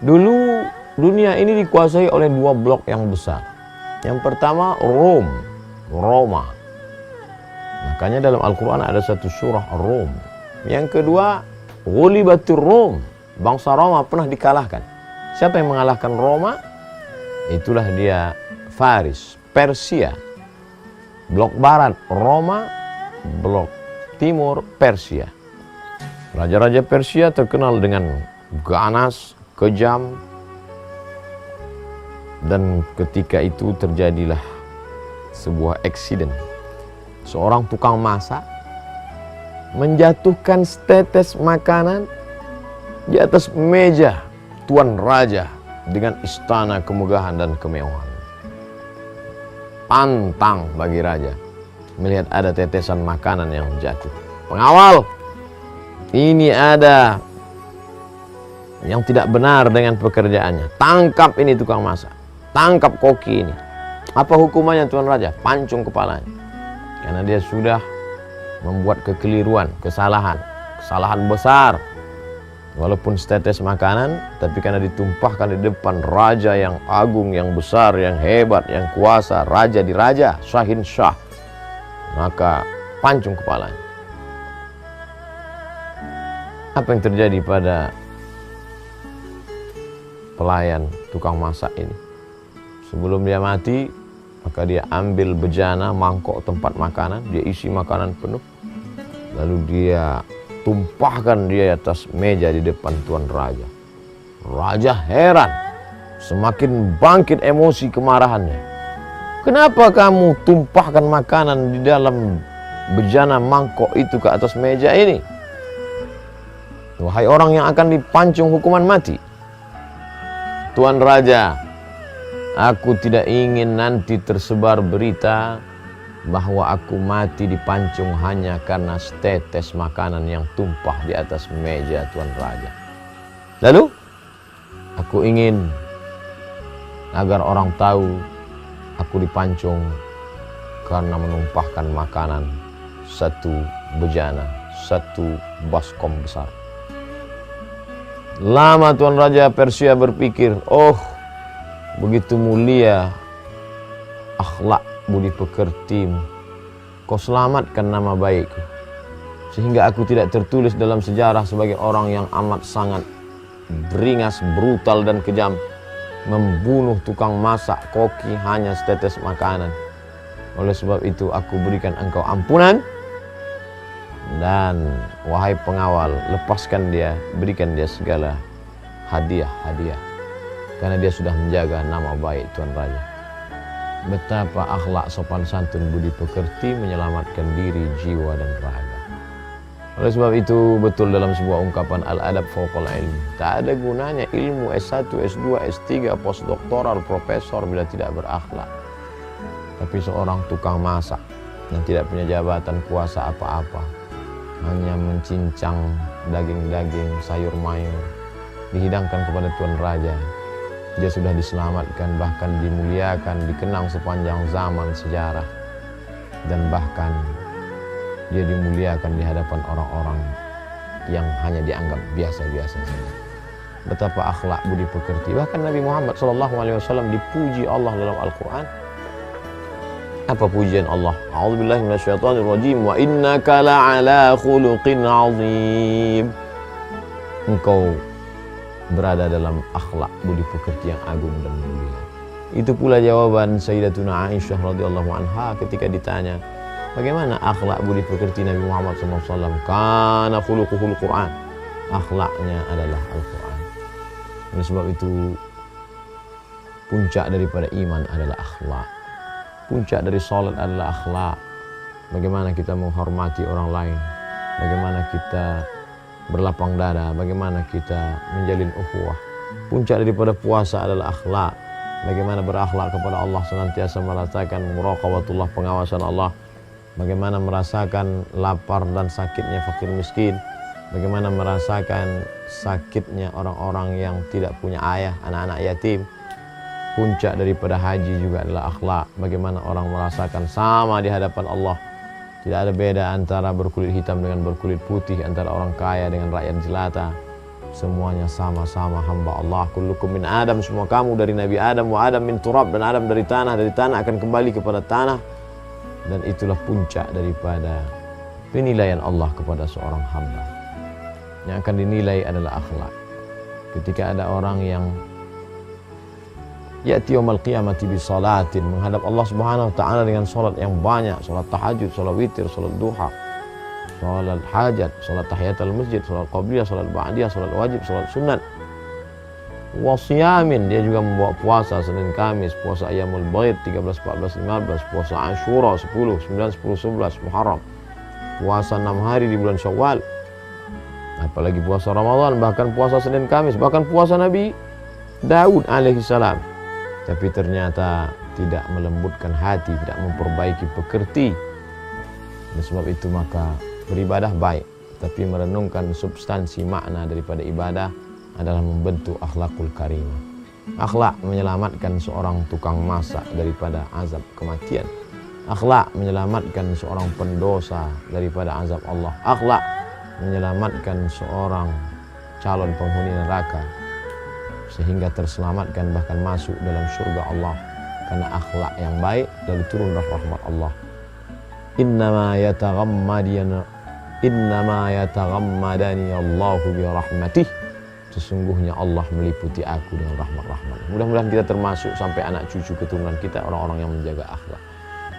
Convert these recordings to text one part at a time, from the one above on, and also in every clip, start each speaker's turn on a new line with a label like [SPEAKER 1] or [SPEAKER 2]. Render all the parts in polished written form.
[SPEAKER 1] Dulu dunia ini dikuasai oleh dua blok yang besar. Yang pertama Roma. Makanya dalam Al-Quran ada satu surah Rom. Yang kedua Ghulibatur Rom. Bangsa Roma pernah dikalahkan. Siapa yang mengalahkan Roma? Itulah dia Faris, Persia. Blok barat Roma, blok timur Persia. Raja-raja Persia terkenal dengan ganas, kejam, dan ketika itu terjadilah sebuah eksiden. Seorang tukang masak menjatuhkan setetes makanan di atas meja tuan raja dengan istana kemegahan dan kemewahan. Pantang bagi raja melihat ada tetesan makanan yang jatuh. Pengawal, ini ada yang tidak benar dengan pekerjaannya. Tangkap ini tukang masak, tangkap koki ini. Apa hukumannya tuan raja? Pancung kepalanya. Karena dia sudah membuat kekeliruan, kesalahan besar. Walaupun setetes makanan, tapi karena ditumpahkan di depan raja yang agung, yang besar, yang hebat, yang kuasa, raja di raja, Syahin Syah, maka pancung kepalanya. Apa yang terjadi pada pelayan tukang masak ini? Sebelum dia mati, maka dia ambil bejana, mangkok tempat makanan, dia isi makanan penuh, lalu dia tumpahkan dia atas meja di depan tuan raja. Raja heran, semakin bangkit emosi kemarahannya. Kenapa kamu tumpahkan makanan di dalam bejana mangkok itu ke atas meja ini? Wahai orang yang akan dipancung hukuman mati. Tuan raja, aku tidak ingin nanti tersebar berita bahwa aku mati dipancung hanya karena setetes makanan yang tumpah di atas meja tuan raja. Lalu, aku ingin agar orang tahu aku dipancung karena menumpahkan makanan satu bejana, satu baskom besar. Lama tuan raja Persia berpikir, oh begitu mulia akhlak budi pekertimu, kau selamatkan nama baikku, sehingga aku tidak tertulis dalam sejarah sebagai orang yang amat sangat beringas, brutal dan kejam, membunuh tukang masak koki hanya setetes makanan. Oleh sebab itu aku berikan engkau ampunan, dan wahai pengawal, lepaskan dia, berikan dia segala hadiah-hadiah, karena dia sudah menjaga nama baik tuan raja. Betapa akhlak sopan santun budi pekerti menyelamatkan diri, jiwa dan raga. Oleh sebab itu betul dalam sebuah ungkapan al-adab fawqal ilmi, tak ada gunanya ilmu S1, S2, S3, postdoktoral, profesor bila tidak berakhlak. Tapi seorang tukang masak yang tidak punya jabatan kuasa apa-apa, hanya mencincang daging-daging, sayur mayur, dihidangkan kepada tuan raja, dia sudah diselamatkan, bahkan dimuliakan, dikenang sepanjang zaman sejarah, dan bahkan dia dimuliakan di hadapan orang-orang yang hanya dianggap biasa-biasa saja. Betapa akhlak budi pekerti. Bahkan Nabi Muhammad SAW dipuji Allah dalam Al-Quran. Apa pujian Allah? A'udzubillahi minasyaitonirrajim. Wa innaka la'ala khuluqin azim. Engkau berada dalam akhlak budi pekerti yang agung dan mulia. Itu pula jawaban Sayyidatuna Aisyah radhiyallahu anha ketika ditanya, bagaimana akhlak budi pekerti Nabi Muhammad SAW? Kana khuluquhul Quran. Akhlaknya adalah Al-Quran. Oleh sebab itu, puncak daripada iman adalah akhlak. Puncak dari salat adalah akhlak. Bagaimana kita menghormati orang lain, bagaimana kita berlapang dada, bagaimana kita menjalin ukhuwah. Puncak daripada puasa adalah akhlak. Bagaimana berakhlak kepada Allah, senantiasa merasakan muraqabatullah, pengawasan Allah. Bagaimana merasakan lapar dan sakitnya fakir miskin. Bagaimana merasakan sakitnya orang-orang yang tidak punya ayah, anak-anak yatim. Puncak daripada haji juga adalah akhlak. Bagaimana orang merasakan sama di hadapan Allah. Tidak ada beda antara berkulit hitam dengan berkulit putih, antara orang kaya dengan rakyat jelata. semuanya sama-sama hamba Allah. Kullukum min Adam, semua kamu dari Nabi Adam, wa Adam min turab, dan Adam dari tanah akan kembali kepada tanah. Dan itulah puncak daripada penilaian Allah kepada seorang hamba. Yang akan dinilai adalah akhlak. Ketika ada orang yang ya'ti yaumil qiyamati bi salatin, menghadap Allah Subhanahu wa taala dengan salat yang banyak, salat tahajud, salat witir, salat duha, salat hajat, salat tahiyatul masjid, salat qabliyah, salat ba'diyah, salat wajib, salat sunat. Wasiyamin, dia juga membawa puasa Senin Kamis, puasa Ayyamul Baid 13, 14, 15, puasa Ashura 10, 9, 10, 11 Muharram, puasa 6 hari di bulan Syawal, apalagi puasa Ramadan, bahkan puasa Senin Kamis, bahkan puasa Nabi Daud alaihissalam. Tapi ternyata tidak melembutkan hati, tidak memperbaiki pekerti. Dan sebab itu maka beribadah baik, tapi merenungkan substansi makna daripada ibadah adalah membentuk akhlakul karimah. Akhlak menyelamatkan seorang tukang masak daripada azab kematian. Akhlak menyelamatkan seorang pendosa daripada azab Allah. Akhlak menyelamatkan seorang calon penghuni neraka sehingga terselamatkan bahkan masuk dalam surga Allah karena akhlak yang baik dan turun rahmat Allah. Innama yataghammadani Allahu bi rahmatih. Sesungguhnya Allah meliputi aku dengan rahmat-rahmat. Mudah-mudahan kita termasuk sampai anak cucu keturunan kita orang-orang yang menjaga akhlak.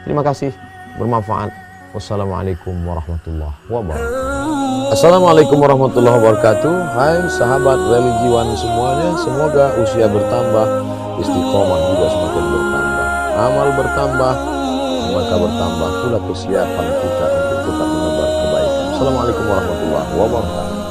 [SPEAKER 1] Terima kasih, bermanfaat. Wassalamualaikum warahmatullahi wabarakatuh. Assalamualaikum warahmatullahi wabarakatuh. Hai sahabat religiwan semuanya, semoga usia bertambah, istiqomah juga semakin bertambah, amal bertambah, maka bertambah pula kesiapan kita untuk tetap menebar kebaikan. Assalamualaikum warahmatullahi wabarakatuh.